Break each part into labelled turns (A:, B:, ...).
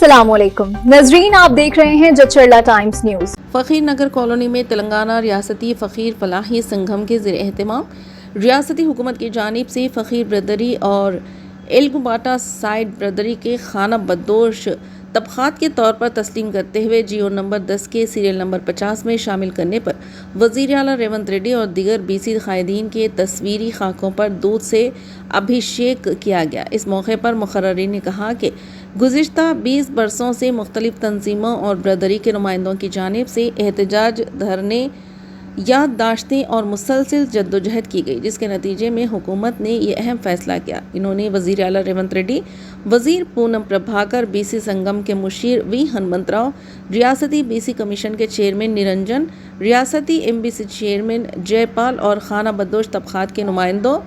A: अस्सलामुअलैकुम नजरीन, आप देख रहे हैं जचरला टाइम्स न्यूज।
B: फ़कीर नगर कॉलोनी में तेलंगाना रियासती फ़कीर फलाही संगम के ज़ेर एहतमाम रियासती हुकूमत की जानिब से फ़कीर ब्रदरी और एलगुबाटा साइड ब्रदरी के खाना बदोश तबक़ात के तौर पर तस्लीम करते हुए जियो नंबर 10 के सीरियल नंबर 50 में शामिल करने पर वज़ीर आला रेवंत रेड्डी और दीगर बीसी कायदीन के तस्वीरी खाकों पर दूध से अभिषेक किया गया। इस मौके पर मुक़र्ररीन ने कहा कि गुज़िश्ता 20 बरसों से मुख्तलिफ तंजीमों और ब्रदरी के नुमाइंदों की जानिब से एहतजाज, धरने, याददाश्तें और मुसलसल जद्दोजहद की गई, जिसके नतीजे में हुकूमत ने यह अहम फैसला किया। इन्होंने वज़ीर आला रेवंत रेड्डी, वज़ीर पूनम प्रभाकर, बीसी संगम के मुशीर वी हनुमंतराव, रियासती बीसी कमीशन के चेयरमैन निरंजन, रियासती एमबीसी चेयरमैन जयपाल और खाना बदोश तबक़ात के नुमाइंदों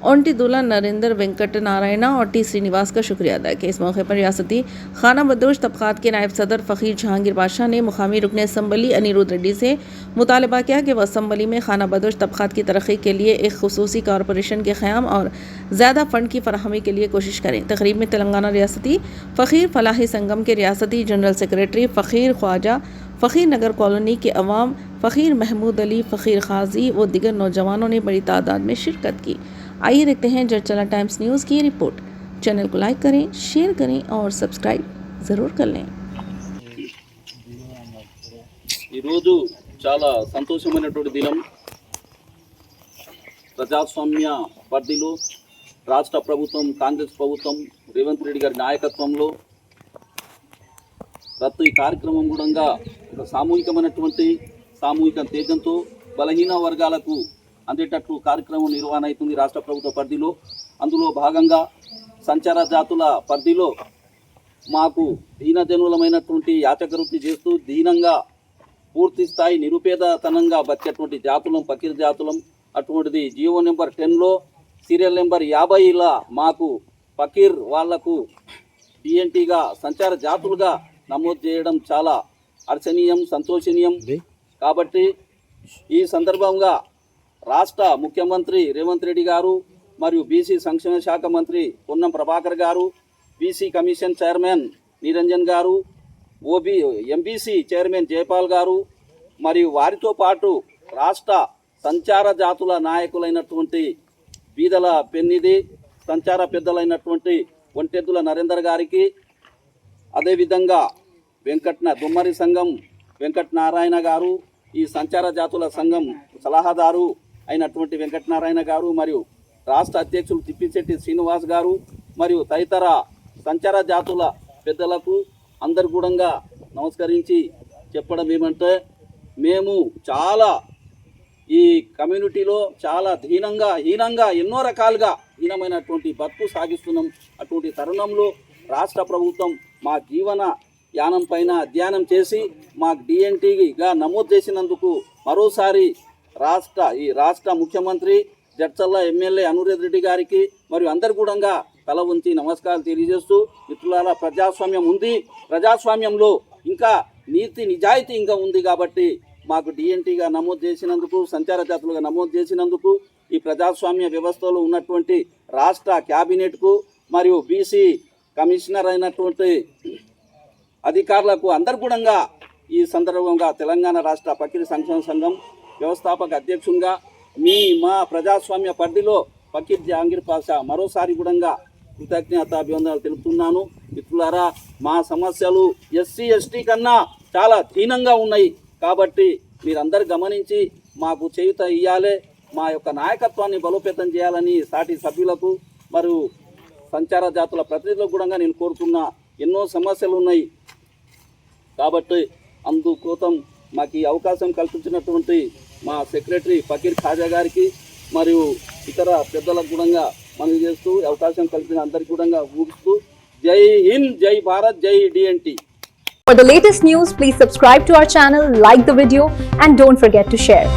B: ओंटीदुला नरेंद्र वेंकट नारायणा और टी श्रीनिवास का शुक्रिया अदा किया। इस मौके पर रियासती खाना बदोश तबक़ात के नायब सदर फ़कीर जहांगीर बादशाह ने मुकामी रुकन असम्बली अनिरुद्ध रेड्डी से मुतालबा किया कि वह असम्बली में खाना बदोश तबक़ात की तरक्की के लिए एक खुसूसी कॉरपोरेशन के क़याम और ज़्यादा फ़ंड की फराहमी के लिए कोशिश करें। तकरीब में तेलंगाना रियासती फ़कीर फलाही संगम के रियासती जनरल सेक्रेटरी फ़कीर ख्वाजा, फ़कीर नगर कॉलोनी के अवाम, फ़कीर महमूद अली, फ़कीर खाजी व दीगर नौजवानों ने बड़ी तादाद में शिरकत की। आइए देखते हैं जचरला टाइम्स न्यूज़ की रिपोर्ट। चैनल को लाइक करें, शेयर करें और सब्सक्राइब ज़रूर कर लें।
C: ఈరోజు చాలా సంతోషమైనటువంటి దినం. ప్రజాస్వామ్య పరిధిలో రాష్ట్ర ప్రభుత్వం, కాంగ్రెస్ ప్రభుత్వం, రేవంత్ రెడ్డి గారి నాయకత్వంలో ప్రతి కార్యక్రమం కూడా ఒక సామూహిక తేజంతో బలహీన వర్గాలకు అందేటట్లు కార్యక్రమం నిర్వహణ అవుతుంది రాష్ట్ర ప్రభుత్వ పరిధిలో. అందులో భాగంగా సంచార జాతుల పరిధిలో మాకు దీనజనులమైనటువంటి యాచకవృత్తి చేస్తూ దీనంగా పూర్తి స్థాయి నిరుపేదతనంగా బతికేటువంటి జాతులం ఫకీర్ జాతులం. అటువంటిది జియో నెంబర్ 10లో సీరియల్ నెంబర్ 50లా మాకు ఫకీర్ వాళ్లకు డిఎన్టీగా సంచార జాతులుగా నమోదు చేయడం చాలా హర్షణీయం, సంతోషనీయం. కాబట్టి ఈ సందర్భంగా రాష్ట్ర ముఖ్యమంత్రి రేవంత్ రెడ్డి గారు మరియు బీసీ సంక్షేమ శాఖ మంత్రి పొన్నం ప్రభాకర్ గారు, బీసీ కమిషన్ చైర్మన్ నిరంజన్ గారు, ఎంబీసీ చైర్మన్ జయపాల్ గారు మరియు వారితో పాటు రాష్ట్ర సంచార జాతుల నాయకులైనటువంటి బీదల పెన్నిధి, సంచార పెద్దలైనటువంటి ఒంటెద్దుల నరేందర్ గారికి, అదేవిధంగా దుమ్మరి సంఘం వెంకట్ నారాయణ గారు, ఈ సంచార జాతుల సంఘం సలహాదారు అయినటువంటి వెంకటనారాయణ గారు మరియు రాష్ట్ర అధ్యక్షులు తిప్పిశెట్టి శ్రీనివాస్ గారు మరియు తదితర సంచార జాతుల పెద్దలకు అందరు కూడా నమస్కరించి చెప్పడం ఏమంటే, మేము చాలా ఈ కమ్యూనిటీలో చాలా హీనంగా ఎన్నో రకాలుగా హీనమైనటువంటి బతుకు సాగిస్తున్నాం. అటువంటి తరుణంలో రాష్ట్ర ప్రభుత్వం మా జీవన యానం పైన అధ్యయనం చేసి మాకు డిఎన్టీగా నమోదు చేసినందుకు మరోసారి రాష్ట్ర ముఖ్యమంత్రి, జడ్చర్ల ఎమ్మెల్యే అనురేద్ రెడ్డి గారికి మరియు అందరు కూడా తల ఉంచి నమస్కారాలు తెలియజేస్తూ, మిత్రులారా, ప్రజాస్వామ్యం ఉంది, ప్రజాస్వామ్యంలో ఇంకా నీతి నిజాయితీ ఇంకా ఉంది. కాబట్టి మాకు డిఎన్టీగా నమోదు చేసినందుకు, సంచార జాతులుగా నమోదు చేసినందుకు ఈ ప్రజాస్వామ్య వ్యవస్థలో ఉన్నటువంటి రాష్ట్ర క్యాబినెట్కు మరియు బీసీ కమిషనర్ అయినటువంటి అధికారులకు అందరు కూడా ఈ సందర్భంగా తెలంగాణ రాష్ట్ర ఫకీర్ సంక్షేమ సంఘం వ్యవస్థాపక అధ్యక్షునిగా మా ప్రజాస్వామ్య పరిధిలో ఫకీర్ జహాంగీర్ పాషా మరోసారి కూడా కృతజ్ఞతాభివందనాలు తెలుపుతున్నాను. మిత్రులారా, మా సమస్యలు ఎస్సీ ఎస్టీ కన్నా చాలా దీనంగా ఉన్నాయి. కాబట్టి మీరందరూ గమనించి మాకు చేయూత ఇవ్వాలి, మా యొక్క నాయకత్వాన్ని బలోపేతం చేయాలని సాటి సభ్యులకు మరియు సంచార జాతుల ప్రతినిధులకు కూడా నేను కోరుతున్నా. ఎన్నో సమస్యలు ఉన్నాయి కాబట్టి అందుకోసం మాకు ఈ అవకాశం కల్పించినటువంటి మా సెక్రటరీ ఫకీర్ ఖాజా గారికి మరియు ఇతర పెద్దలకు కూడా మనవి చేస్తూ అవకాశం కల్పించిన అందరికీ కూడా ఊగిస్తూ జై హింద్, జై భారత్, జై DNT.
A: For the latest news, please subscribe to our channel, like the video and don't forget to share.